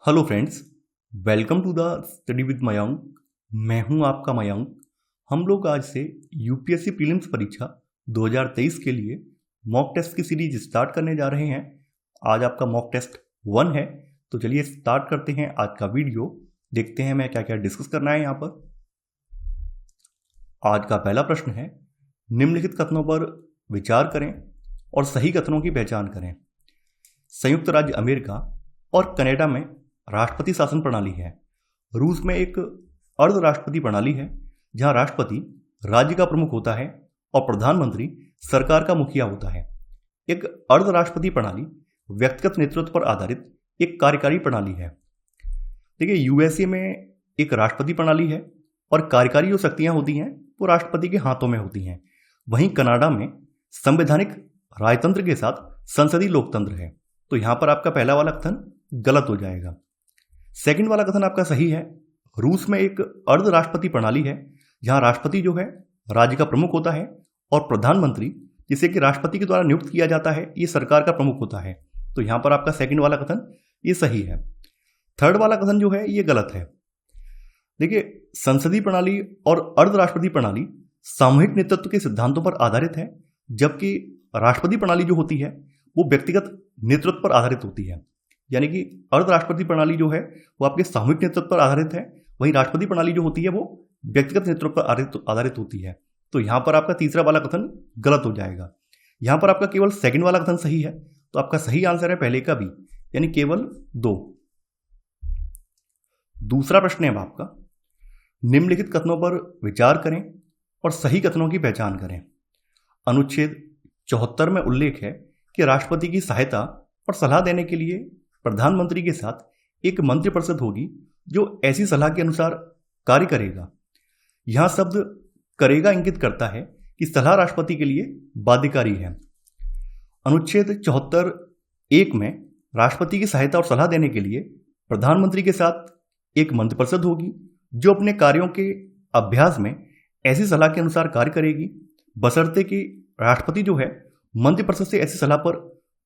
Hello friends, welcome to the study with Mayank. मैं हूं आपका मयंक। हम लोग आज से यूपीएससी प्रीलिम्स परीक्षा 2023 के लिए मॉक टेस्ट की सीरीज स्टार्ट करने जा रहे हैं। आज आपका मॉक टेस्ट 1 है, तो चलिए स्टार्ट करते हैं आज का वीडियो। देखते हैं मैं क्या क्या डिस्कस करना है यहाँ पर। आज का पहला प्रश्न है, निम्नलिखित कथनों पर विचार करें और सही कथनों की पहचान करें। संयुक्त राज्य अमेरिका और कनाडा में राष्ट्रपति शासन प्रणाली है। रूस में एक अर्ध राष्ट्रपति प्रणाली है, जहां राष्ट्रपति राज्य का प्रमुख होता है और प्रधानमंत्री सरकार का मुखिया होता है। एक अर्ध राष्ट्रपति प्रणाली व्यक्तिगत नेतृत्व पर आधारित एक कार्यकारी प्रणाली है। देखिए, यूएसए में एक राष्ट्रपति प्रणाली है और कार्यकारी जो शक्तियां होती हैं वो राष्ट्रपति के हाथों में होती हैं। वहीं कनाडा में संवैधानिक राजतंत्र के साथ संसदीय लोकतंत्र है। तो यहां पर आपका पहला वाला कथन गलत हो जाएगा। सेकंड वाला कथन आपका सही है। रूस में एक अर्ध राष्ट्रपति प्रणाली है, जहां राष्ट्रपति जो है राज्य का प्रमुख होता है और प्रधानमंत्री, जिसे कि राष्ट्रपति के द्वारा नियुक्त किया जाता है, ये सरकार का प्रमुख होता है। तो यहां पर आपका सेकंड वाला कथन ये सही है। थर्ड वाला कथन जो है ये गलत है। देखिए, संसदीय प्रणाली और अर्ध राष्ट्रपति प्रणाली सामूहिक नेतृत्व के सिद्धांतों पर आधारित है, जबकि राष्ट्रपति प्रणाली जो होती है वो व्यक्तिगत नेतृत्व पर आधारित होती है। यानी कि अर्ध राष्ट्रपति प्रणाली जो है वो आपके सामूहिक नेतृत्व पर आधारित है, वहीं राष्ट्रपति प्रणाली जो होती है वो व्यक्तिगत नेतृत्व पर आधारित होती है। तो यहां पर आपका तीसरा वाला कथन गलत हो जाएगा। यहां पर आपका केवल सेकंड वाला कथन सही है, तो आपका सही आंसर है पहले का भी, यानी केवल 2। दूसरा प्रश्न है आपका, निम्नलिखित कथनों पर विचार करें और सही कथनों की पहचान करें। अनुच्छेद 74 में उल्लेख है कि राष्ट्रपति की सहायता और सलाह देने के लिए प्रधानमंत्री के साथ एक मंत्रिपरिषद होगी जो ऐसी सलाह के अनुसार कार्य करेगा। यहां शब्द करेगा इंगित करता है कि सलाह राष्ट्रपति के लिए बाध्यकारी है। अनुच्छेद 74(1) में राष्ट्रपति की सहायता और सलाह देने के लिए प्रधानमंत्री के साथ एक मंत्रिपरिषद होगी जो अपने कार्यों के अभ्यास में ऐसी सलाह के अनुसार कार्य करेगी, बशर्ते कि राष्ट्रपति जो है मंत्रिपरिषद से ऐसी सलाह पर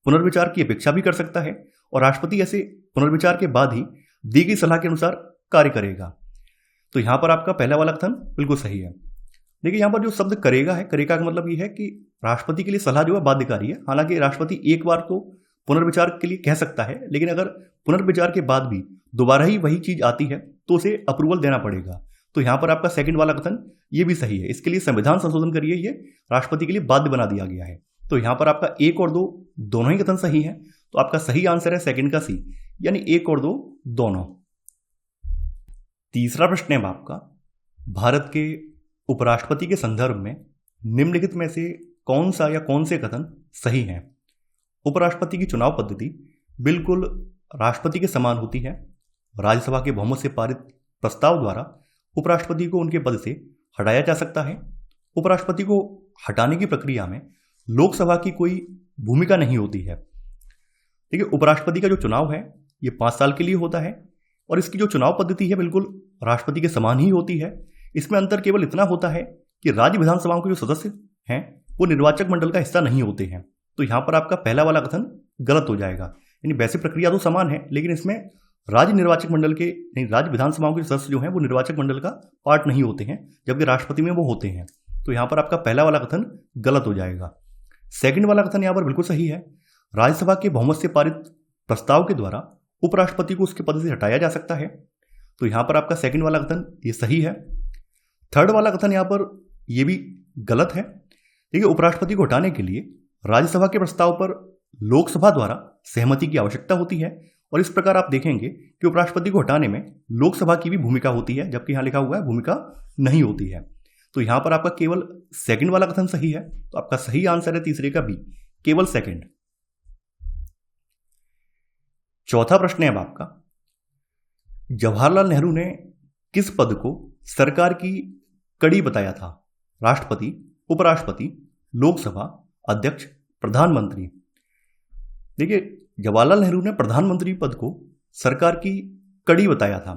पुनर्विचार की अपेक्षा भी कर सकता है और राष्ट्रपति ऐसे पुनर्विचार के बाद ही दी गई सलाह के अनुसार कार्य करेगा। तो यहां पर आपका पहला वाला कथन बिल्कुल सही है। देखिए, यहां पर जो शब्द करेगा है, करेगा का मतलब यह है कि राष्ट्रपति के लिए सलाह जो है बाध्यकारी है। हालांकि राष्ट्रपति एक बार तो पुनर्विचार के लिए कह सकता है, लेकिन अगर पुनर्विचार के बाद भी दोबारा ही वही चीज आती है तो उसे अप्रूवल देना पड़ेगा। तो यहां पर आपका सेकंड वाला कथन ये भी सही है। इसके लिए संविधान संशोधन करिए, ये राष्ट्रपति के लिए बाध्य बना दिया गया है। तो यहां पर आपका 1 और 2 दोनों ही कथन सही है। तो आपका सही आंसर है सेकंड का सी, यानी 1 और 2 दोनों। तीसरा प्रश्न है आपका, भारत के उपराष्ट्रपति के संदर्भ में निम्नलिखित में से कौन सा या कौन से कथन सही हैं। उपराष्ट्रपति की चुनाव पद्धति बिल्कुल राष्ट्रपति के समान होती है। राज्यसभा के बहुमत से पारित प्रस्ताव द्वारा उपराष्ट्रपति को उनके पद से हटाया जा सकता है। उपराष्ट्रपति को हटाने की प्रक्रिया में लोकसभा की कोई भूमिका नहीं होती है। देखिए, उपराष्ट्रपति का जो चुनाव है ये 5 साल के लिए होता है और इसकी जो चुनाव पद्धति है बिल्कुल राष्ट्रपति के समान ही होती है। इसमें अंतर केवल इतना होता है कि राज्य विधानसभाओं के जो सदस्य हैं वो निर्वाचक मंडल का हिस्सा नहीं होते हैं। तो यहां पर आपका पहला वाला कथन गलत हो जाएगा। यानी वैसे प्रक्रिया तो समान है, लेकिन इसमें राज्य निर्वाचक मंडल के राज्य विधानसभाओं के सदस्य जो हैं वो निर्वाचक मंडल का पार्ट नहीं होते हैं, जबकि राष्ट्रपति में वो होते हैं। तो यहां पर आपका पहला वाला कथन गलत हो जाएगा। सेकंड वाला कथन यहां पर बिल्कुल सही है। राज्यसभा के बहुमत से पारित प्रस्ताव के द्वारा उपराष्ट्रपति को उसके पद से हटाया जा सकता है। तो यहां पर आपका सेकंड वाला कथन ये सही है। थर्ड वाला कथन यहां पर ये भी गलत है। देखिए, उपराष्ट्रपति को हटाने के लिए राज्यसभा के प्रस्ताव पर लोकसभा द्वारा सहमति की आवश्यकता होती है और इस प्रकार आप देखेंगे कि उपराष्ट्रपति को हटाने में लोकसभा की भी भूमिका होती है, जबकि यहां लिखा हुआ है भूमिका नहीं होती है। तो यहां पर आपका केवल सेकंड वाला कथन सही है। तो आपका सही आंसर है तीसरे का बी, केवल सेकंड। चौथा प्रश्न है अब आपका, जवाहरलाल नेहरू ने किस पद को सरकार की कड़ी बताया था। राष्ट्रपति, उपराष्ट्रपति, लोकसभा अध्यक्ष, प्रधानमंत्री। देखिए, जवाहरलाल नेहरू ने प्रधानमंत्री पद को सरकार की कड़ी बताया था।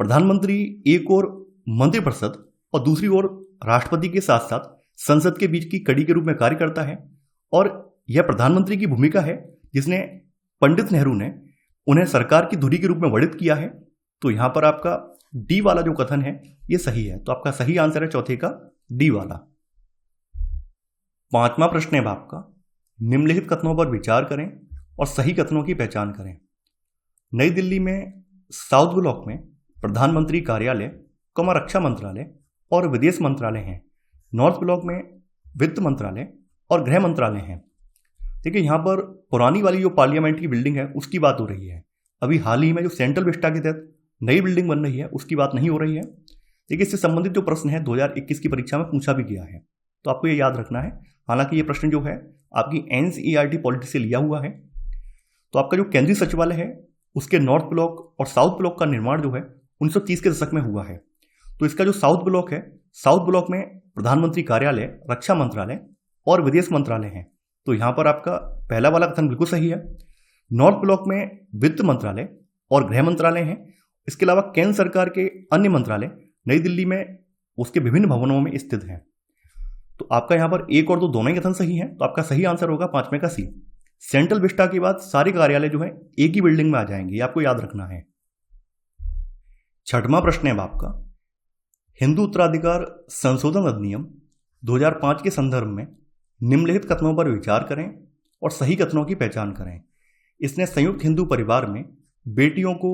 प्रधानमंत्री एक और मंत्रिपरिषद और दूसरी ओर राष्ट्रपति के साथ साथ संसद के बीच की कड़ी के रूप में कार्य करता है और यह प्रधानमंत्री की भूमिका है जिसने पंडित नेहरू ने उन्हें सरकार की धुरी के रूप में वर्णित किया है। तो यहां पर आपका डी वाला जो कथन है ये सही है। तो आपका सही आंसर है चौथे का डी वाला। पांचवा प्रश्न है आपका, निम्नलिखित कथनों पर विचार करें और सही कथनों की पहचान करें। नई दिल्ली में साउथ ब्लॉक में प्रधानमंत्री कार्यालय, रक्षा मंत्रालय और विदेश मंत्रालय हैं। नॉर्थ ब्लॉक में वित्त मंत्रालय और गृह मंत्रालय हैं। देखिए यहाँ पर पुरानी वाली जो पार्लियामेंट की बिल्डिंग है उसकी बात हो रही है। अभी हाल ही में जो सेंट्रल विस्टा के तहत नई बिल्डिंग बन रही है उसकी बात नहीं हो रही है। देखिए इससे संबंधित जो प्रश्न है 2021 की परीक्षा में पूछा भी गया है, तो आपको ये याद रखना है। हालांकि ये प्रश्न जो है आपकी NCERT पॉलिटी से लिया हुआ है। तो आपका जो केंद्रीय सचिवालय है उसके नॉर्थ ब्लॉक और साउथ ब्लॉक का निर्माण जो है 1930 के दशक में हुआ है। तो इसका जो साउथ ब्लॉक है, साउथ ब्लॉक में प्रधानमंत्री कार्यालय, रक्षा मंत्रालय और विदेश मंत्रालय हैं। तो यहां पर आपका पहला वाला कथन बिल्कुल सही है। नॉर्थ ब्लॉक में वित्त मंत्रालय और गृह मंत्रालय हैं। इसके अलावा केंद्र सरकार के अन्य मंत्रालय नई दिल्ली में उसके विभिन्न भवनों में स्थित हैं। तो आपका यहां पर एक और दो दोनों ही कथन सही हैं। तो आपका सही आंसर होगा पांचवें का सी। सेंट्रल विस्टा के बाद सारे कार्यालय जो है एक ही बिल्डिंग में आ जाएंगे, ये आपको याद रखना है। छठवां प्रश्न है आपका, हिंदू उत्तराधिकार संशोधन अधिनियम 2005 के संदर्भ में निम्नलिखित कथनों पर विचार करें और सही कथनों की पहचान करें। इसने संयुक्त हिंदू परिवार में बेटियों को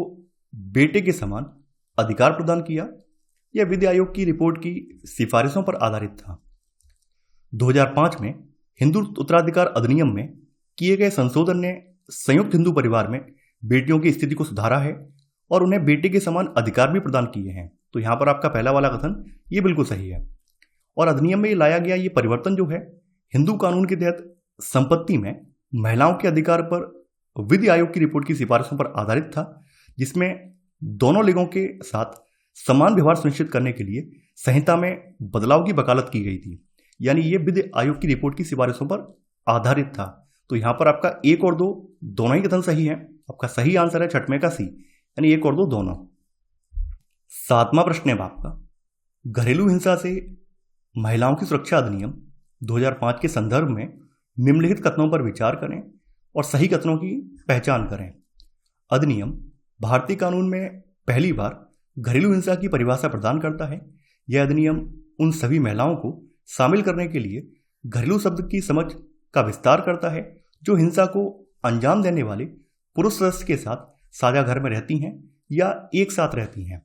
बेटे के समान अधिकार प्रदान किया। यह विधि आयोग की रिपोर्ट की सिफारिशों पर आधारित था। 2005 में हिंदू उत्तराधिकार अधिनियम में किए गए संशोधन ने संयुक्त हिंदू परिवार में बेटियों की स्थिति को सुधारा है और उन्हें बेटे के समान अधिकार भी प्रदान किए हैं। तो यहां पर आपका पहला वाला कथन ये बिल्कुल सही है। और अधिनियम में ये लाया गया ये परिवर्तन जो है हिंदू कानून के तहत संपत्ति में महिलाओं के अधिकार पर विधि आयोग की रिपोर्ट की सिफारिशों पर आधारित था, जिसमें दोनों लिंगों के साथ समान व्यवहार सुनिश्चित करने के लिए संहिता में बदलाव की वकालत की गई थी। यानी ये विधि आयोग की रिपोर्ट की सिफारिशों पर आधारित था। तो यहां पर आपका एक और दो दोनों ही कथन सही है। आपका सही आंसर है छठवें का सी, यानी एक और दो दोनों। सातवां प्रश्न है आपका, घरेलू हिंसा से महिलाओं की सुरक्षा अधिनियम 2005 के संदर्भ में निम्नलिखित कथनों पर विचार करें और सही कथनों की पहचान करें। अधिनियम भारतीय कानून में पहली बार घरेलू हिंसा की परिभाषा प्रदान करता है। यह अधिनियम उन सभी महिलाओं को शामिल करने के लिए घरेलू शब्द की समझ का विस्तार करता है जो हिंसा को अंजाम देने वाले पुरुष सदस्य के साथ साझा घर में रहती हैं या एक साथ रहती हैं।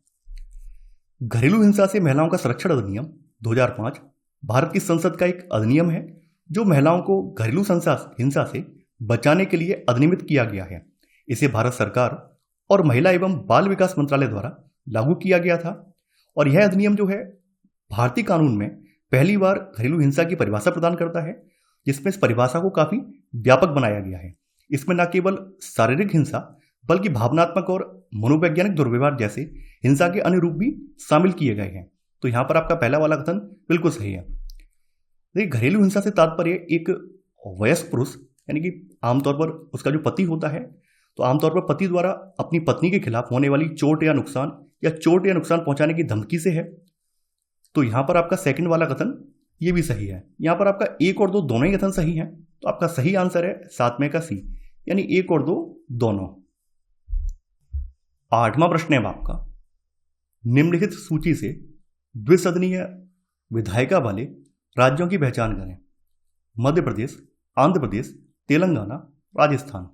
घरेलू हिंसा से महिलाओं का संरक्षण अधिनियम 2005 भारत की संसद का एक अधिनियम है जो महिलाओं को घरेलू हिंसा से बचाने के लिए अधिनियमित किया गया है। इसे भारत सरकार और महिला एवं बाल विकास मंत्रालय द्वारा लागू किया गया था। और यह अधिनियम जो है भारतीय कानून में पहली बार घरेलू हिंसा की परिभाषा प्रदान करता है, जिसमें इस परिभाषा को काफी व्यापक बनाया गया है। इसमें न केवल शारीरिक हिंसा बल्कि भावनात्मक और मनोवैज्ञानिक दुर्व्यवहार जैसे हिंसा के अन्य रूप भी शामिल किए गए हैं। तो यहां पर आपका पहला वाला कथन बिल्कुल सही है। देखिए घरेलू हिंसा से तात्पर्य एक वयस्क पुरुष यानी कि आमतौर पर उसका जो पति होता है, तो आमतौर पर पति द्वारा अपनी पत्नी के खिलाफ होने वाली चोट या नुकसान पहुंचाने की धमकी से है। तो यहां पर आपका सेकंड वाला कथन ये भी सही है। यहां पर आपका एक और दो दोनों ही कथन सही हैं। तो आपका सही आंसर है सातवें का सी, यानी एक और दो दोनों। आठवां प्रश्न है आपका, निम्नलिखित सूची से द्विसदनीय विधायिका वाले राज्यों की पहचान करें। मध्य प्रदेश, आंध्र प्रदेश, तेलंगाना, राजस्थान।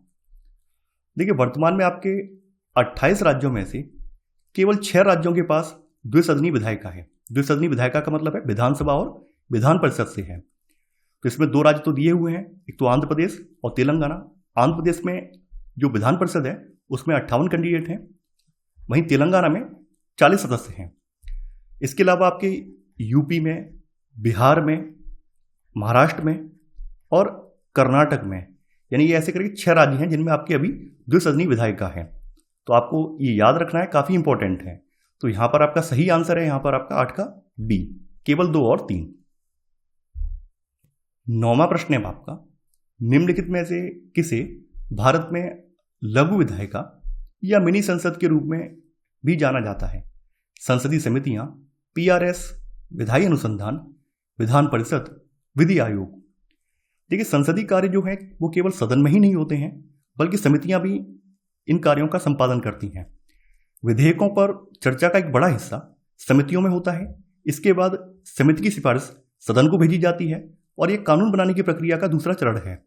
देखिए वर्तमान में आपके 28 राज्यों में से केवल 6 राज्यों के पास द्विसदनीय विधायिका है। द्विसदनीय विधायिका का मतलब है विधानसभा और विधान परिषद से है। तो इसमें 2 राज्य तो दिए हुए हैं, एक तो आंध्र प्रदेश और तेलंगाना। आंध्र प्रदेश में जो विधान परिषद है उसमें 58 कैंडिडेट हैं, वहीं तेलंगाना में 40 सदस्य हैं। इसके अलावा आपके यूपी में, बिहार में, महाराष्ट्र में और कर्नाटक में, यानी ये ऐसे करके 6 राज्य हैं जिनमें आपकी अभी द्विसदनीय विधायिका है। तो आपको ये याद रखना है, काफी इंपॉर्टेंट है। तो यहां पर आपका सही आंसर है, यहां पर आपका 8 का बी, केवल 2 और 3। 9वां प्रश्न है आपका, निम्नलिखित में से किसे भारत में लघु विधायिका या मिनी संसद के रूप में भी जाना जाता है? संसदीय समितियां, PRS, विधायी अनुसंधान, विधान परिषद, विधि आयोग। देखिए संसदीय कार्य जो है वो केवल सदन में ही नहीं होते हैं, बल्कि समितियां भी इन कार्यों का संपादन करती हैं। विधेयकों पर चर्चा का एक बड़ा हिस्सा समितियों में होता है। इसके बाद समिति की सिफारिश सदन को भेजी जाती है और ये कानून बनाने की प्रक्रिया का दूसरा चरण है।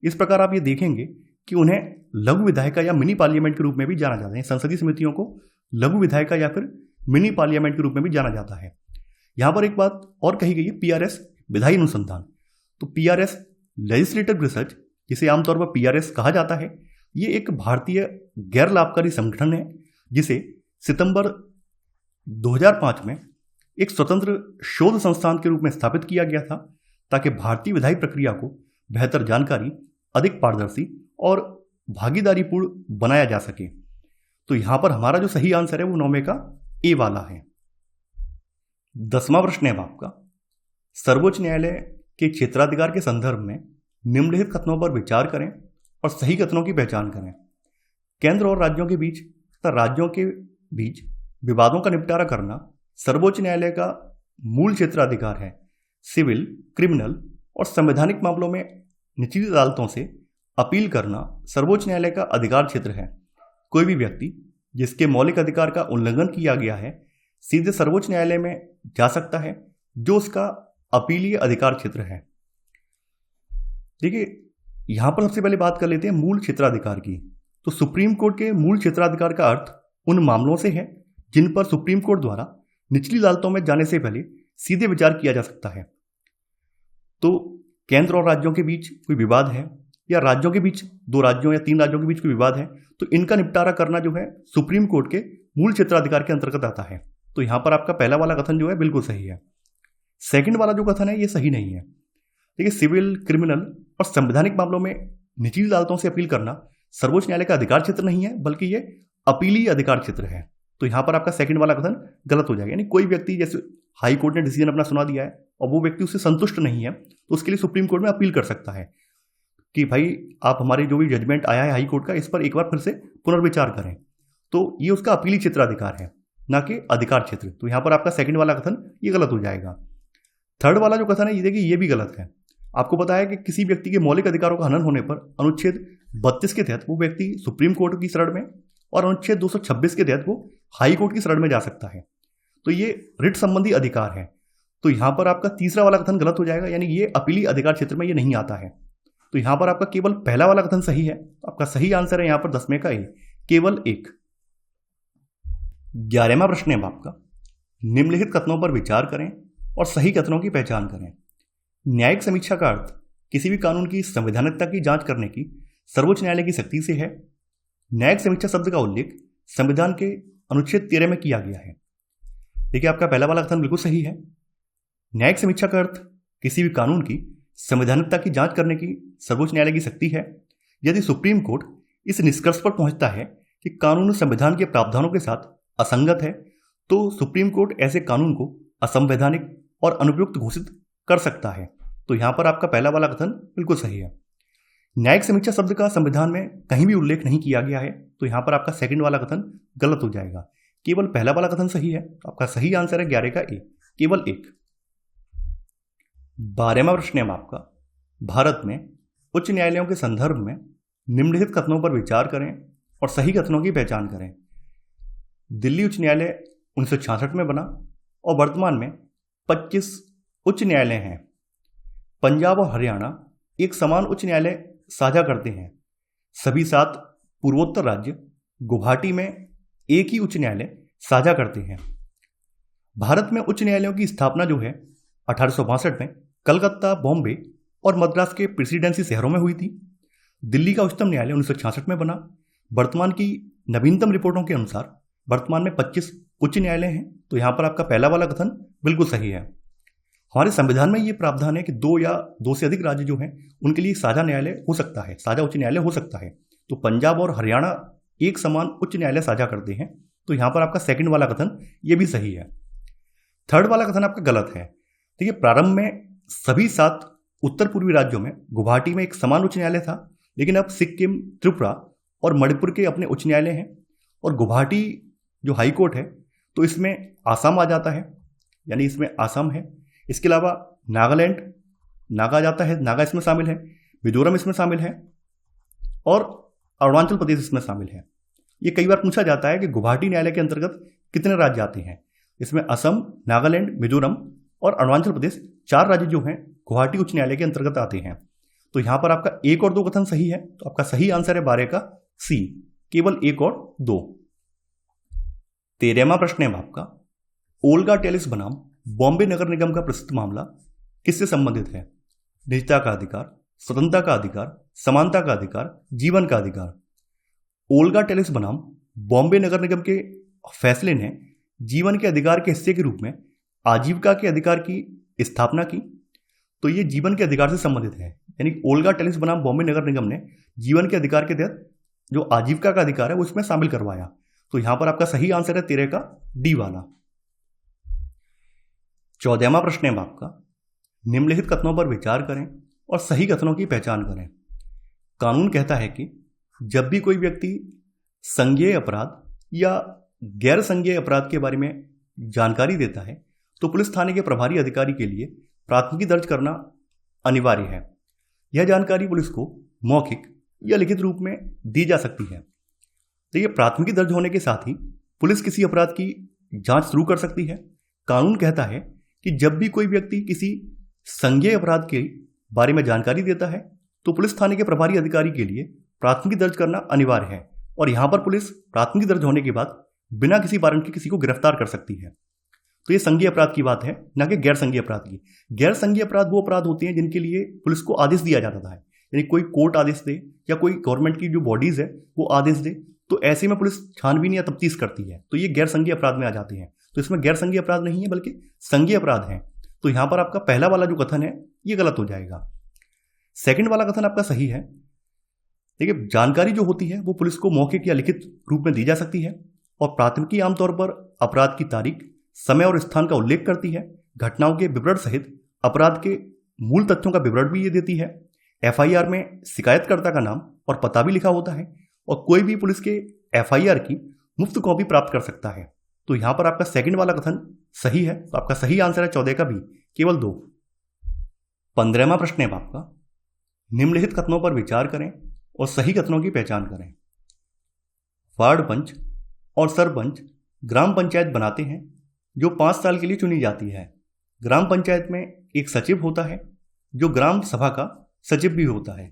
इस प्रकार आप ये देखेंगे कि उन्हें लघु विधायिका या मिनी पार्लियामेंट के रूप में भी जाना जाता है। संसदीय समितियों को लघु विधायिका या फिर मिनी पार्लियामेंट के रूप में भी जाना जाता है। यहाँ पर एक बात और कही गई है, पीआरएस विधायी अनुसंधान। तो पीआरएस लेजिस्लेटिव रिसर्च, जिसे आमतौर पर पीआरएस कहा जाता है, ये एक भारतीय गैर लाभकारी संगठन है जिसे सितंबर 2005 में एक स्वतंत्र शोध संस्थान के रूप में स्थापित किया गया था ताकि भारतीय विधायी प्रक्रिया को बेहतर जानकारी, अधिक पारदर्शी और भागीदारीपूर्ण बनाया जा सके। तो यहां पर हमारा जो सही आंसर है वो 9वें का ए वाला है। 10वां प्रश्न है आपका, सर्वोच्च न्यायालय के क्षेत्राधिकार के संदर्भ में निम्नलिखित कथनों पर विचार करें और सही कथनों की पहचान करें। केंद्र और राज्यों के बीच तथा राज्यों के बीच विवादों का निपटारा करना सर्वोच्च न्यायालय का मूल क्षेत्राधिकार है। सिविल, क्रिमिनल और संवैधानिक मामलों में निचली अदालतों से अपील करना सर्वोच्च न्यायालय का अधिकार क्षेत्र है। कोई भी व्यक्ति जिसके मौलिक अधिकार का उल्लंघन किया गया है सीधे सर्वोच्च न्यायालय में जा सकता है, जो उसका अपीलीय अधिकार क्षेत्र है। देखिए, यहां पर सबसे पहले बात कर लेते हैं मूल क्षेत्राधिकार की। तो सुप्रीम कोर्ट के मूल क्षेत्राधिकार का अर्थ उन मामलों से है जिन पर सुप्रीम कोर्ट द्वारा निचली अदालतों में जाने से पहले सीधे विचार किया जा सकता है। तो केंद्र और राज्यों के बीच कोई विवाद है या राज्यों के बीच, 2 राज्यों या 3 राज्यों के बीच कोई विवाद है, तो इनका निपटारा करना जो है सुप्रीम कोर्ट के मूल क्षेत्राधिकार के अंतर्गत आता है। तो यहां पर आपका पहला वाला कथन जो है बिल्कुल सही है। सेकंड वाला जो कथन है ये सही नहीं है। देखिए, सिविल, क्रिमिनल और संवैधानिक मामलों में निचली अदालतों से अपील करना सर्वोच्च न्यायालय का अधिकार क्षेत्र नहीं है, बल्कि ये अपीलीय अधिकार क्षेत्र है। तो यहां पर आपका सेकंड वाला कथन गलत हो जाएगा। यानी कोई व्यक्ति, जैसे हाई कोर्ट ने डिसीजन अपना सुना दिया है और वो व्यक्ति उससे संतुष्ट नहीं है, तो उसके लिए सुप्रीम कोर्ट में अपील कर सकता है कि भाई आप हमारे जो भी जजमेंट आया है हाई कोर्ट का, इस पर एक बार फिर से पुनर्विचार करें। तो ये उसका अपीली क्षेत्राधिकार है, ना कि अधिकार क्षेत्र। तो यहां पर आपका सेकंड वाला कथन ये गलत हो जाएगा। थर्ड वाला जो कथन है ये देखिए, ये भी गलत है। आपको पता है कि किसी व्यक्ति के मौलिक अधिकारों का हनन होने पर अनुच्छेद 32 के तहत वो व्यक्ति सुप्रीम कोर्ट की शरण में और अनुच्छेद 226 के तहत वो हाई कोर्ट की शरण में जा सकता है। तो ये रिट संबंधी अधिकार है। तो यहां पर आपका तीसरा वाला कथन गलत हो जाएगा, यानी ये अपीली अधिकार क्षेत्र में ये नहीं आता है। तो यहां पर आपका केवल पहला वाला कथन सही है। आपका सही आंसर है यहां पर 10वें का ए, केवल 1। 11वां प्रश्न है आपका, निम्नलिखित कथनों पर विचार करें और सही कथनों की पहचान करें। न्यायिक समीक्षा का अर्थ किसी भी कानून की संवैधानिकता की जांच करने की सर्वोच्च न्यायालय की शक्ति से है। न्यायिक समीक्षा शब्द का उल्लेख संविधान के अनुच्छेद 13 में किया गया है। देखिए, आपका पहला वाला कथन बिल्कुल सही है। न्यायिक समीक्षा का अर्थ किसी भी कानून की संवैधानिकता की जांच करने की सर्वोच्च न्यायालय की शक्ति है। यदि सुप्रीम कोर्ट इस निष्कर्ष पर पहुंचता है कि कानून संविधान के प्रावधानों के साथ असंगत है, तो सुप्रीम कोर्ट ऐसे कानून को असंवैधानिक और अनुपयुक्त घोषित कर सकता है। तो यहां पर आपका पहला वाला कथन बिल्कुल सही है। न्यायिक समीक्षा शब्द का संविधान में कहीं भी उल्लेख नहीं किया गया है, तो यहां पर आपका सेकंड वाला कथन गलत हो जाएगा। केवल पहला वाला कथन सही है। आपका सही आंसर है 11 का ए, केवल 1। 12वां प्रश्न है आपका, भारत में उच्च न्यायालयों के संदर्भ में निम्नलिखित कथनों पर विचार करें और सही कथनों की पहचान करें। दिल्ली उच्च न्यायालय 1966 में बना और वर्तमान में 25 उच्च न्यायालय हैं। पंजाब और हरियाणा एक समान उच्च न्यायालय साझा करते हैं। सभी 7 पूर्वोत्तर राज्य गुवाहाटी में एक ही उच्च न्यायालय साझा करते हैं। भारत में उच्च न्यायालयों की स्थापना जो है 1862 में कलकत्ता, बॉम्बे और मद्रास के प्रेसिडेंसी शहरों में हुई थी। दिल्ली का उच्चतम न्यायालय 1966 में बना। वर्तमान की नवीनतम रिपोर्टों के अनुसार वर्तमान में 25 उच्च न्यायालय हैं। तो यहां पर आपका पहला वाला कथन बिल्कुल सही है। हमारे संविधान में ये प्रावधान है कि 2 या 2 से अधिक राज्य जो हैं उनके लिए साझा न्यायालय हो सकता है, साझा उच्च न्यायालय हो सकता है। तो पंजाब और हरियाणा एक समान उच्च न्यायालय साझा करते हैं। तो यहां पर आपका सेकंड वाला कथन ये भी सही है। थर्ड वाला कथन आपका गलत है। देखिए, प्रारंभ में सभी 7 उत्तर पूर्वी राज्यों में गुवाहाटी में एक समान उच्च न्यायालय था, लेकिन अब सिक्किम, त्रिपुरा और मणिपुर के अपने उच्च न्यायालय हैं। और गुवाहाटी जो हाई कोर्ट है तो इसमें आसाम आ जाता है, यानी इसमें आसाम है। इसके अलावा नागालैंड, नागा जाता है, नागा इसमें शामिल है। मिजोरम इसमें शामिल है और अरुणाचल प्रदेश इसमें शामिल है। ये कई बार पूछा जाता है कि गुवाहाटी न्यायालय के अंतर्गत कितने राज्य आते हैं। इसमें असम, नागालैंड, मिजोरम और अरुणाचल प्रदेश 4 राज्य जो हैं गुवाहाटी उच्च न्यायालय के अंतर्गत आते हैं। तो यहां पर आपका 1 और 2 कथन सही है, तो आपका सही आंसर है 12 का सी, केवल 1 और 2। 13वां प्रश्न है आपका, ओल्गा टेलिस बनाम बॉम्बे नगर निगम का प्रसिद्ध मामला किससे संबंधित है? निजता का अधिकार, स्वतंत्रता का अधिकार, समानता का अधिकार, जीवन का अधिकार। ओल्गा टेलिस बनाम बॉम्बे नगर निगम के फैसले ने जीवन के अधिकार के हिस्से के रूप में आजीविका के अधिकार की स्थापना की। तो ये जीवन के अधिकार से संबंधित है, यानी ओल्गा टेलिस बनाम बॉम्बे नगर निगम ने जीवन के अधिकार के तहत जो आजीविका का अधिकार है वो इसमें शामिल करवाया। तो यहां पर आपका सही आंसर है 13 का डी वाला। 14वां प्रश्न है आपका, निम्नलिखित कथनों पर विचार करें और सही कथनों की पहचान करें। कानून कहता है कि जब भी कोई व्यक्ति संज्ञेय अपराध या गैर संज्ञेय अपराध के बारे में जानकारी देता है तो पुलिस थाने के प्रभारी अधिकारी के लिए प्राथमिकी दर्ज करना अनिवार्य है। यह जानकारी पुलिस को मौखिक या लिखित रूप में दी जा सकती है। देखिए, प्राथमिकी दर्ज होने के साथ ही पुलिस किसी अपराध की जांच शुरू कर सकती है। कानून कहता है कि जब भी कोई व्यक्ति किसी संज्ञेय अपराध के बारे में जानकारी देता है तो पुलिस थाने के प्रभारी अधिकारी के लिए प्राथमिकी दर्ज करना अनिवार्य है, और यहां पर पुलिस प्राथमिकी दर्ज होने के बाद बिना किसी वारंट के किसी को गिरफ्तार कर सकती है। तो ये संज्ञेय अपराध की बात है, ना कि गैर संज्ञेय अपराध की। गैर संज्ञेय अपराध वो अपराध होते हैं जिनके लिए पुलिस को आदेश दिया जाता है, यानी कोई कोर्ट आदेश दे या कोई गवर्नमेंट की जो बॉडीज है वो आदेश दे, तो ऐसे में पुलिस छानबीन या तफ्तीश करती है, तो ये गैर संज्ञेय अपराध में आ जाते हैं। तो इसमें गैर संज्ञेय अपराध नहीं है बल्कि संज्ञेय अपराध है। तो यहां पर आपका पहला वाला जो कथन है ये गलत हो जाएगा। सेकंड वाला कथन आपका सही है। देखिए, जानकारी जो होती है वो पुलिस को मौखिक या लिखित रूप में दी जा सकती है, और प्राथमिकी आमतौर पर अपराध की तारीख, समय और स्थान का उल्लेख करती है। घटनाओं के विवरण सहित अपराध के मूल तथ्यों का विवरण भी ये देती है। एफआईआर में शिकायतकर्ता का नाम और पता भी लिखा होता है, और कोई भी पुलिस के एफआईआर की मुफ्त कॉपी प्राप्त कर सकता है। तो यहां पर आपका सेकंड वाला कथन सही है, तो आपका सही आंसर है 14 का भी, केवल 2। 15वां प्रश्न है आपका, निम्नलिखित कथनों पर विचार करें और सही कथनों की पहचान करें। वार्ड पंच और सरपंच ग्राम पंचायत बनाते हैं जो 5 साल के लिए चुनी जाती है। ग्राम पंचायत में एक सचिव होता है जो ग्राम सभा का सचिव भी होता है।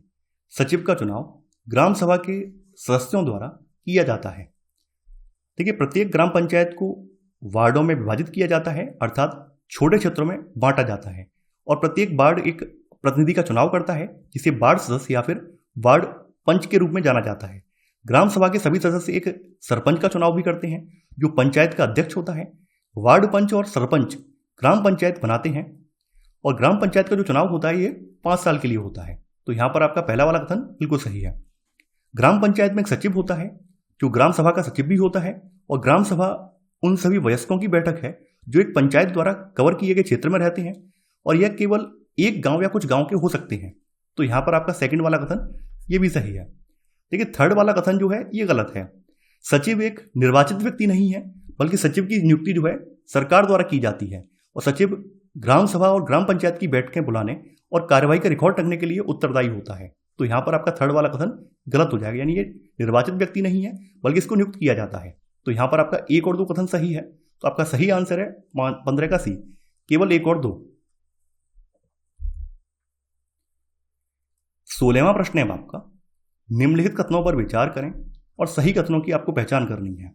सचिव का चुनाव ग्राम सभा के सदस्यों द्वारा किया जाता है। देखिए, प्रत्येक ग्राम पंचायत को वार्डों में विभाजित किया जाता है, अर्थात छोटे क्षेत्रों में बांटा जाता है, और प्रत्येक वार्ड एक प्रतिनिधि का चुनाव करता है जिसे वार्ड सदस्य या फिर वार्ड पंच के रूप में जाना जाता है। ग्राम सभा के सभी सदस्य एक सरपंच का चुनाव भी करते हैं जो पंचायत का अध्यक्ष होता है। वार्ड पंच और सरपंच ग्राम पंचायत बनाते हैं, और ग्राम पंचायत का जो चुनाव होता है ये 5 साल के लिए होता है। तो यहां पर आपका पहला वाला कथन बिल्कुल सही है। ग्राम पंचायत में एक सचिव होता है जो ग्राम सभा का सचिव भी होता है, और ग्राम सभा उन सभी वयस्कों की बैठक है जो एक पंचायत द्वारा कवर किए गए क्षेत्र में रहते हैं, और यह केवल एक गांव या कुछ गांव के हो सकते हैं। तो यहां पर आपका सेकंड वाला कथन ये भी सही है। देखिए, थर्ड वाला कथन जो है ये गलत है। सचिव एक निर्वाचित व्यक्ति नहीं है, बल्कि सचिव की नियुक्ति जो है सरकार द्वारा की जाती है, और सचिव ग्राम सभा और ग्राम पंचायत की बैठकें बुलाने और कार्यवाही का रिकॉर्ड रखने के लिए उत्तरदायी होता है। तो यहां पर आपका थर्ड वाला कथन गलत हो जाएगा, यानी ये निर्वाचित व्यक्ति नहीं है बल्कि इसको नियुक्त किया जाता है। तो यहां पर आपका 1 और 2 कथन सही है, तो आपका सही आंसर है 15 का सी, केवल 1 और 2। 16वां प्रश्न है आपका, निम्नलिखित कथनों पर विचार करें और सही कथनों की आपको पहचान करनी है।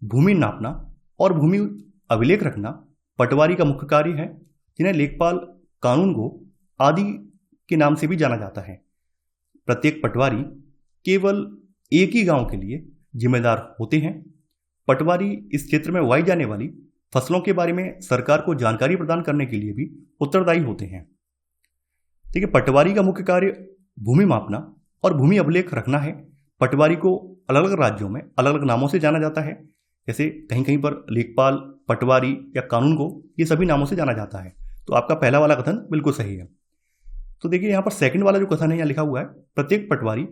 भूमि नापना और भूमि अभिलेख रखना पटवारी का मुख्य कार्य है, जिन्हें लेखपाल, कानूनगो आदि के नाम से भी जाना जाता है। प्रत्येक पटवारी केवल एक ही गांव के लिए जिम्मेदार होते हैं। पटवारी इस क्षेत्र में उगाई जाने वाली फसलों के बारे में सरकार को जानकारी प्रदान करने के लिए भी उत्तरदायी होते हैं। ठीक है, पटवारी का मुख्य कार्य भूमि मापना और भूमि अभिलेख रखना है। पटवारी को अलग अलग राज्यों में अलग अलग नामों से जाना जाता है, जैसे कहीं कहीं पर लेखपाल, पटवारी या कानूनगो, ये सभी नामों से जाना जाता है। तो आपका पहला वाला कथन बिल्कुल सही है। तो देखिए, यहाँ पर सेकंड वाला जो कथन है यहाँ लिखा हुआ है, प्रत्येक पटवारी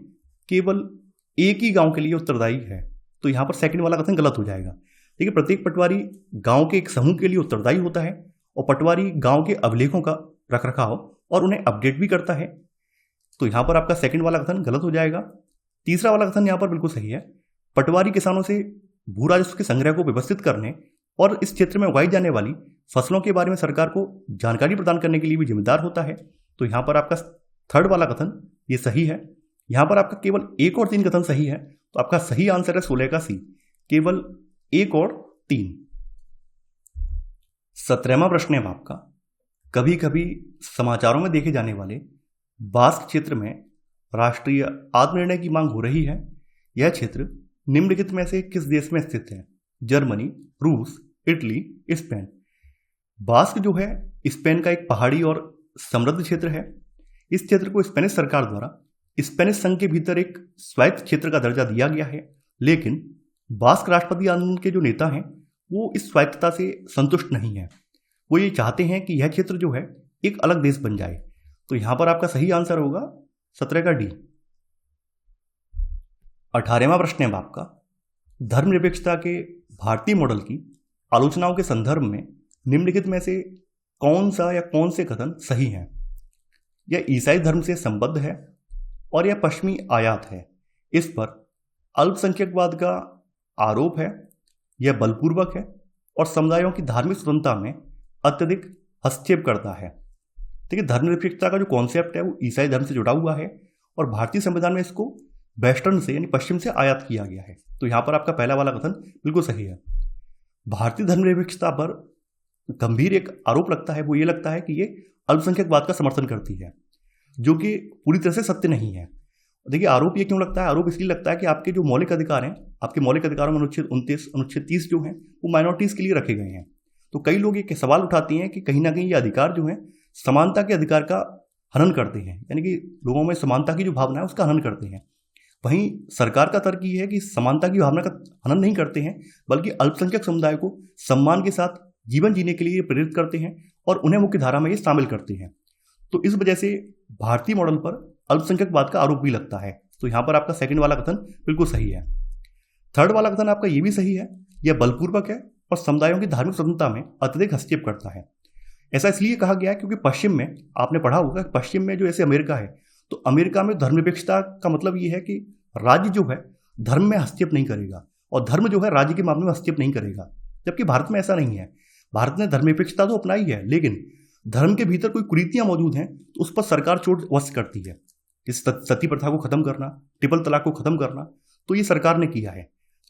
केवल एक ही गांव के लिए उत्तरदायी है। तो यहाँ पर सेकंड वाला कथन गलत हो जाएगा। देखिए, प्रत्येक पटवारी गांव के एक समूह के लिए उत्तरदायी होता है, और पटवारी गांव के अभिलेखों का रखरखाव और उन्हें अपडेट भी करता है। तो यहाँ पर आपका सेकंड वाला कथन गलत हो जाएगा। तीसरा वाला कथन यहाँ पर बिल्कुल सही है। पटवारी किसानों से भू राजस्व के संग्रह को व्यवस्थित करने और इस क्षेत्र में उगाई जाने वाली फसलों के बारे में सरकार को जानकारी प्रदान करने के लिए भी जिम्मेदार होता है। तो यहाँ पर आपका थर्ड वाला कथन ये सही है। यहाँ पर आपका केवल 1 और 3 कथन सही है, तो आपका सही आंसर है 16 का सी, केवल 1 और 3। 17वां प्रश्न है आपका, कभी कभी समाचारों में देखे जाने वाले बास्क क्षेत्र में राष्ट्रीय आत्मनिर्णय की मांग हो रही है। यह क्षेत्र निम्नलिखित में से किस देश में स्थित है? जर्मनी, रूस, इटली, स्पेन। बास्क जो है स्पेन का एक पहाड़ी और समृद्ध क्षेत्र है। इस क्षेत्र को स्पेनिश सरकार द्वारा स्पेनिश संघ के भीतर एक स्वायत्त क्षेत्र का दर्जा दिया गया है, लेकिन बास्क राष्ट्रपति आंदोलन के जो नेता हैं वो इस स्वायत्तता से संतुष्ट नहीं है। वो ये चाहते हैं कि यह क्षेत्र जो है एक अलग देश बन जाए। तो यहां पर आपका सही आंसर होगा 17 का डी। 18वां प्रश्न है आपका, धर्मनिरपेक्षता के भारतीय मॉडल की आलोचनाओं के संदर्भ में निम्नलिखित में से कौन सा या कौन से कथन सही हैं? यह ईसाई धर्म से संबद्ध है और यह पश्चिमी आयात है। इस पर अल्पसंख्यकवाद का आरोप है, यह बलपूर्वक है और समुदायों की धार्मिक स्वतंत्रता में अत्यधिक हस्तक्षेप करता है। देखिए, धर्मनिरपेक्षता का जो कॉन्सेप्ट है वो ईसाई धर्म से जुड़ा हुआ है और भारतीय संविधान में इसको वेस्टर्न से यानी पश्चिम से आयात किया गया है। तो यहाँ पर आपका पहला वाला कथन बिल्कुल सही है। भारतीय धर्मनिरपेक्षता पर गंभीर एक आरोप लगता है, वो ये लगता है कि ये अल्पसंख्यकवाद का समर्थन करती है, जो कि पूरी तरह से सत्य नहीं है। देखिए, आरोप ये क्यों लगता है? आरोप इसलिए लगता है कि आपके जो मौलिक अधिकार हैं, आपके मौलिक अधिकारों में अनुच्छेद 29, अनुच्छेद 30 जो हैं वो माइनॉरिटीज़ के लिए रखे गए हैं। तो कई लोग ये सवाल उठाते हैं कि कहीं ना कहीं ये अधिकार जो है समानता के अधिकार का हनन करते हैं, यानी कि लोगों में समानता की जो भावना है उसका हनन करते हैं। वहीं सरकार का तर्क ये है कि समानता की भावना का हनन नहीं करते हैं, बल्कि अल्पसंख्यक समुदाय को सम्मान के साथ जीवन जीने के लिए प्रेरित करते हैं और उन्हें मुख्य धारा में ये शामिल करते हैं। तो इस वजह से भारतीय मॉडल पर अल्पसंख्यकवाद का आरोप भी लगता है। तो यहाँ पर आपका सेकंड वाला कथन बिल्कुल सही है। थर्ड वाला कथन आपका ये भी सही है, यह बलपूर्वक है और समुदायों की धार्मिक स्वतंत्रता में अत्यधिक हस्तक्षेप करता है। ऐसा इसलिए कहा गया है क्योंकि पश्चिम में आपने पढ़ा होगा कि पश्चिम में जो ऐसे अमेरिका है, तो अमेरिका में धर्मनिरपेक्षता का मतलब ये है कि राज्य जो है धर्म में हस्तक्षेप नहीं करेगा और धर्म जो है राज्य के मामले में हस्तक्षेप नहीं करेगा, जबकि भारत में ऐसा नहीं है। भारत ने धर्मनिरपेक्षता तो अपनाई है, लेकिन धर्म के भीतर कोई कुरीतियां मौजूद हैं तो उस पर सरकार चोट अवश्य करती है। जैसे सती प्रथा को खत्म करना, ट्रिपल तलाक को खत्म करना, तो ये सरकार ने किया है।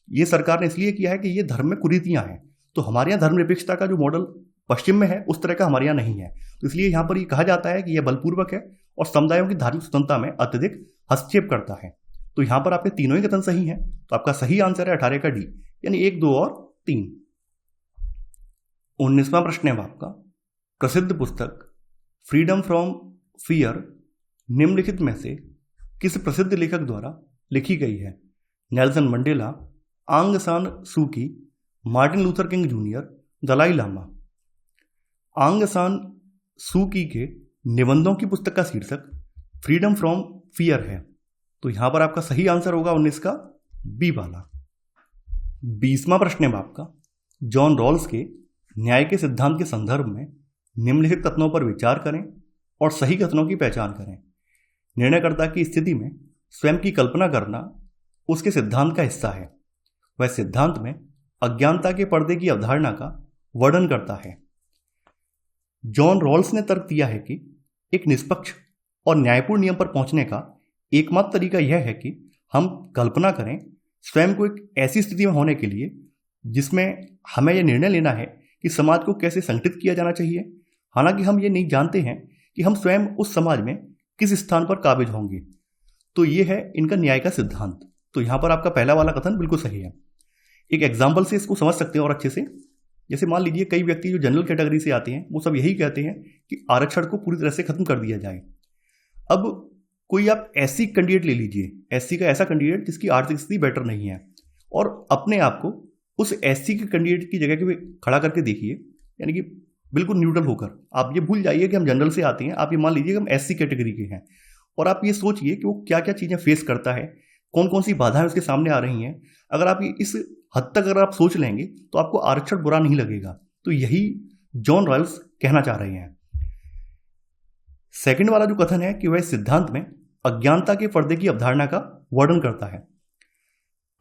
ये सरकार ने इसलिए किया है कि ये धर्म में कुरीतियां हैं। तो हमारे यहाँ धर्मनिरपेक्षता का जो मॉडल पश्चिम में है उस तरह का हमारे यहाँ नहीं है। तो इसलिए यहाँ पर ये कहा जाता है कि यह बलपूर्वक है और समुदायों की धार्मिक स्वतंत्रता में अत्यधिक हस्तक्षेप करता है। तो यहाँ पर आपके तीनों ही कथन सही हैं। तो आपका सही आंसर है 18 का डी, यानी 1, 2 और 3। 19वां प्रश्न है आपका, प्रसिद्ध पुस्तक फ्रीडम फ्रॉम फियर निम्नलिखित में से किस प्रसिद्ध लेखक द्वारा लिखी गई है? नेल्सन मंडेला, आंग San Suu Kyi, Martin Luther King Junior, Dalai Lama. Aung San Suu की के निबंधों की पुस्तक का शीर्षक फ्रीडम फ्रॉम फियर है। तो यहां पर आपका सही आंसर होगा 19 का बी वाला। 20वां प्रश्न है आपका, जॉन रॉल्स के न्याय के सिद्धांत के संदर्भ में निम्नलिखित कथनों पर विचार करें और सही कथनों की पहचान करें। निर्णयकर्ता की स्थिति में स्वयं की कल्पना करना उसके सिद्धांत का हिस्सा है। वह सिद्धांत में अज्ञानता के पर्दे की अवधारणा का वर्णन करता है। जॉन रॉल्स ने तर्क दिया है कि एक निष्पक्ष और न्यायपूर्ण नियम पर पहुंचने का एकमात्र तरीका यह है कि हम कल्पना करें स्वयं को एक ऐसी स्थिति में होने के लिए जिसमें हमें यह निर्णय लेना है कि समाज को कैसे संगठित किया जाना चाहिए, हालांकि हम ये नहीं जानते हैं कि हम स्वयं उस समाज में किस स्थान पर काबिज होंगे। तो ये है इनका न्याय का सिद्धांत। तो यहाँ पर आपका पहला वाला कथन बिल्कुल सही है। एक एग्जाम्पल से इसको समझ सकते हैं और अच्छे से। जैसे मान लीजिए कई व्यक्ति जो जनरल कैटेगरी से आते हैं वो सब यही कहते हैं कि आरक्षण को पूरी तरह से खत्म कर दिया जाए। अब कोई आप एससी कैंडिडेट ले लीजिए, एससी का ऐसा कैंडिडेट जिसकी आर्थिक स्थिति बेटर नहीं है, और अपने आप को उस एससी के कैंडिडेट की जगह पे खड़ा करके देखिए, यानी कि बिल्कुल न्यूट्रल होकर। आप ये भूल जाइए कि हम जनरल से आते हैं, आप ये मान लीजिए कि हम एससी कैटेगरी के हैं, और आप ये सोचिए कि वो क्या क्या चीज़ें फेस करता है, कौन कौन सी बाधाएं उसके सामने आ रही हैं। अगर आप इस हद तक अगर आप सोच लेंगे तो आपको आरक्षण बुरा नहीं लगेगा। तो यही जॉन रॉल्स कहना चाह रहे हैं। सेकंड वाला जो कथन है कि वह सिद्धांत में अज्ञानता के पर्दे की अवधारणा का वर्णन करता है।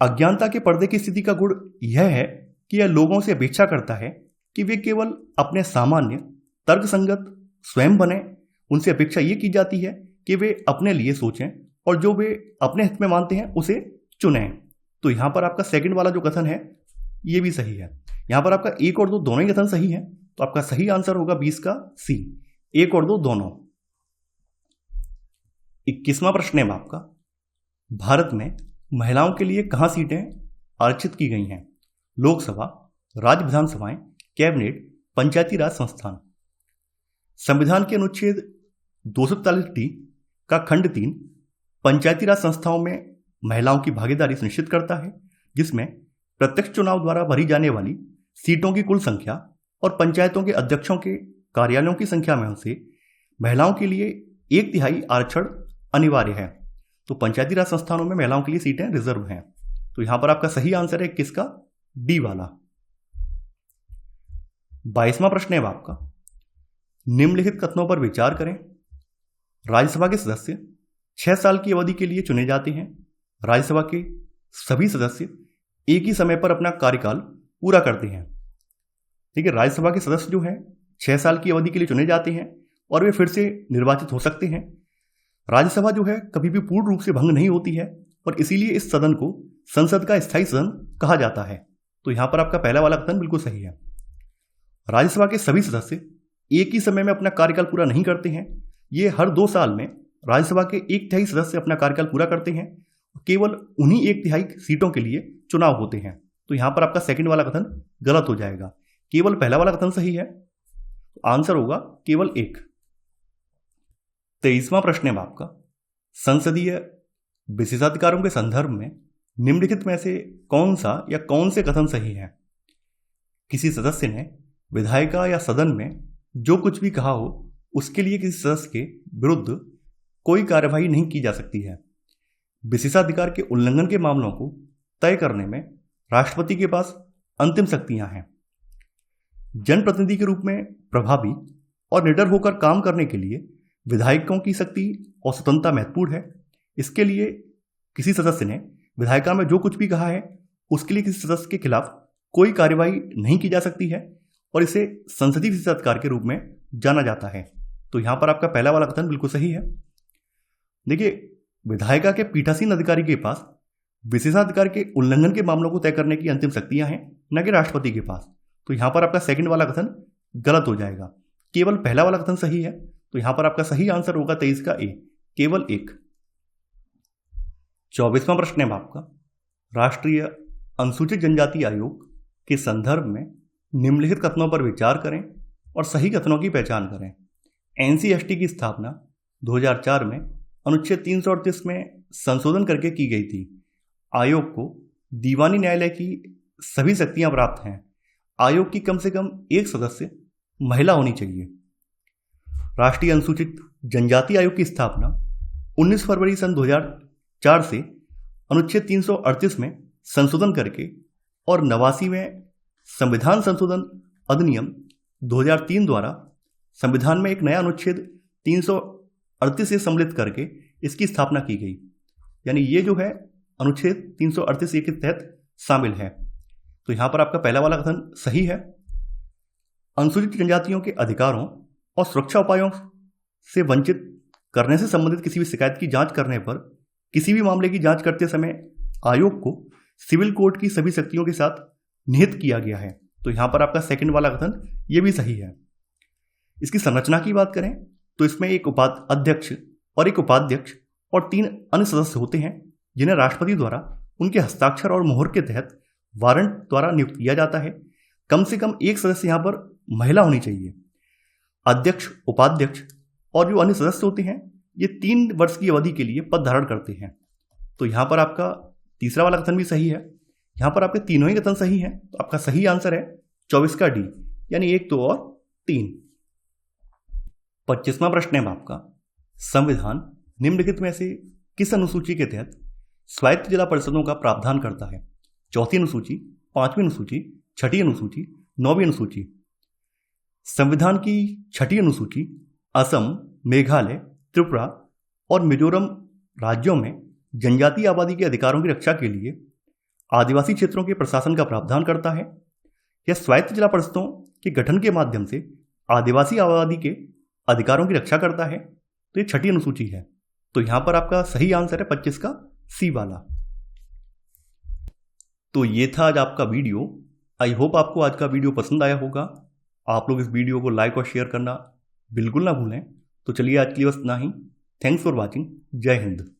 अज्ञानता के पर्दे की स्थिति का गुण यह है कि यह लोगों से अपेक्षा करता है कि वे केवल अपने सामान्य तर्कसंगत स्वयं बने। उनसे अपेक्षा ये की जाती है कि वे अपने लिए सोचें और जो वे अपने हित में मानते हैं उसे चुनें। तो यहाँ पर आपका सेकंड वाला जो कथन है ये भी सही है। यहाँ पर आपका 1 और 2 दोनों ही कथन सही है, तो आपका सही आंसर होगा 20 का सी, 1 और 2 दोनों। 21वां प्रश्न है आपका, भारत में महिलाओं के लिए कहाँ सीटें आरक्षित की गई हैं? लोकसभा, राज्य विधानसभाएं, कैबिनेट, पंचायती राज संस्थान। संविधान के अनुच्छेद 241D का खंड 3 पंचायती राज संस्थाओं में महिलाओं की भागीदारी सुनिश्चित करता है, जिसमें प्रत्यक्ष चुनाव द्वारा भरी जाने वाली सीटों की कुल संख्या और पंचायतों के अध्यक्षों के कार्यालयों की संख्या में से महिलाओं के लिए 1/3 आरक्षण अनिवार्य है। तो पंचायती राज संस्थानों में महिलाओं के लिए सीटें रिजर्व हैं। तो यहां पर आपका सही आंसर है किसका? डी वाला। 22वां प्रश्न है आपका, निम्नलिखित कथनों पर विचार करें। राज्यसभा के सदस्य 6 साल की अवधि के लिए चुने जाते हैं। राज्यसभा के सभी सदस्य एक ही समय पर अपना कार्यकाल पूरा करते हैं। ठीक है, राज्यसभा के सदस्य जो हैं 6 साल की अवधि के लिए चुने जाते हैं और वे फिर से निर्वाचित हो सकते हैं। राज्यसभा जो है कभी भी पूर्ण रूप से भंग नहीं होती है और इसीलिए इस सदन को संसद का स्थायी सदन कहा जाता है। तो यहां पर आपका पहला वाला कथन बिल्कुल सही है। राज्यसभा के सभी सदस्य एक ही समय में अपना कार्यकाल पूरा नहीं करते हैं। ये हर 2 साल में राज्यसभा के 1/3 सदस्य अपना कार्यकाल पूरा करते हैं। केवल उन्हीं 1/3 सीटों के लिए चुनाव होते हैं। तो यहां पर आपका सेकंड वाला कथन गलत हो जाएगा। केवल पहला वाला कथन सही है। आंसर होगा केवल 1। 23वां प्रश्न है आपका, संसदीय विशेषाधिकारों के संदर्भ में निम्नलिखित में से कौन सा या कौन से कथन सही है? किसी सदस्य ने विधायिका या सदन में जो कुछ भी कहा हो उसके लिए किसी सदस्य के विरुद्ध कोई कार्यवाही नहीं की जा सकती है। विशेषाधिकार के उल्लंघन के मामलों को तय करने में राष्ट्रपति के पास अंतिम शक्तियां हैं। जनप्रतिनिधि के रूप में प्रभावी और निडर होकर काम करने के लिए विधायकों की शक्ति और स्वतंत्रता महत्वपूर्ण है। इसके लिए किसी सदस्य ने विधायिका में जो कुछ भी कहा है उसके लिए किसी सदस्य के खिलाफ कोई कार्यवाही नहीं की जा सकती है और इसे संसदीय विशेषाधिकार के रूप में जाना जाता है। तो यहां पर आपका पहला वाला कथन बिल्कुल सही है। देखिए, विधायिका के पीठासीन अधिकारी के पास विशेषाधिकार के उल्लंघन के मामलों को तय करने की अंतिम शक्तियां हैं, न कि राष्ट्रपति के पास। तो यहां पर आपका सेकंड वाला कथन गलत हो जाएगा। केवल पहला वाला कथन सही है। तो यहां पर आपका सही आंसर होगा 23 का ए, केवल 1। 24वां प्रश्न है आपका, राष्ट्रीय अनुसूचित जनजाति आयोग के संदर्भ में निम्नलिखित कथनों पर विचार करें और सही कथनों की पहचान करें। NC/ST की स्थापना 2004 में अनुच्छेद 338 में संशोधन करके की गई थी। आयोग को दीवानी न्यायालय की सभी शक्तियां प्राप्त हैं। आयोग की कम से कम एक सदस्य महिला होनी चाहिए। राष्ट्रीय अनुसूचित जनजाति आयोग की स्थापना 19 फरवरी सन 2004 से अनुच्छेद 338 में संशोधन करके और 89 में संविधान संशोधन अधिनियम 2003 द्वारा संविधान में एक नया अनुच्छेद 338 से सम्मिलित करके इसकी स्थापना की गई। यानी ये जो है अनुच्छेद 338 के तहत शामिल है। तो यहां पर आपका पहला वाला कथन सही है। अनुसूचित जनजातियों के अधिकारों और सुरक्षा उपायों से वंचित करने से संबंधित किसी भी शिकायत की जांच करने पर किसी भी मामले की जांच करते समय आयोग को सिविल कोर्ट की सभी शक्तियों के साथ निहित किया गया है। तो यहां पर आपका सेकंड वाला कथन यह भी सही है। इसकी संरचना की बात करें तो इसमें एक अध्यक्ष और एक उपाध्यक्ष और 3 अन्य सदस्य होते हैं, जिन्हें राष्ट्रपति द्वारा उनके हस्ताक्षर और मोहर के तहत वारंट द्वारा नियुक्त किया जाता है। कम से कम एक सदस्य यहां पर महिला होनी चाहिए। अध्यक्ष, उपाध्यक्ष और जो अन्य सदस्य होते हैं ये 3 वर्ष की अवधि के लिए पद धारण करते हैं। तो यहां पर आपका तीसरा वाला कथन भी सही है। यहां पर आपके तीनों ही कथन सही हैं। तो आपका सही आंसर है 24 का डी, यानी 1, 2 और 3। 25वां प्रश्न है आपका, संविधान निम्नलिखित में से किस अनुसूची के तहत स्वायत्त जिला परिषदों का प्रावधान करता है? 4वीं अनुसूची, 5वीं अनुसूची, 6ठी अनुसूची, 9वीं अनुसूची। संविधान की 6ठी अनुसूची असम, मेघालय, त्रिपुरा और मिजोरम राज्यों में जनजातीय आबादी के अधिकारों की रक्षा के लिए आदिवासी क्षेत्रों के प्रशासन का प्रावधान करता है। यह स्वायत्त जिला परिषदों के गठन के माध्यम से आदिवासी आबादी के अधिकारों की रक्षा करता है। तो ये छठी अनुसूची है। तो यहां पर आपका सही आंसर है 25 का सी वाला। तो ये था आज आपका वीडियो। आई होप आपको आज का वीडियो पसंद आया होगा। आप लोग इस वीडियो को लाइक और शेयर करना बिल्कुल ना भूलें। तो चलिए आज के लिए बस इतना ही। Thanks for watching. जय हिंद।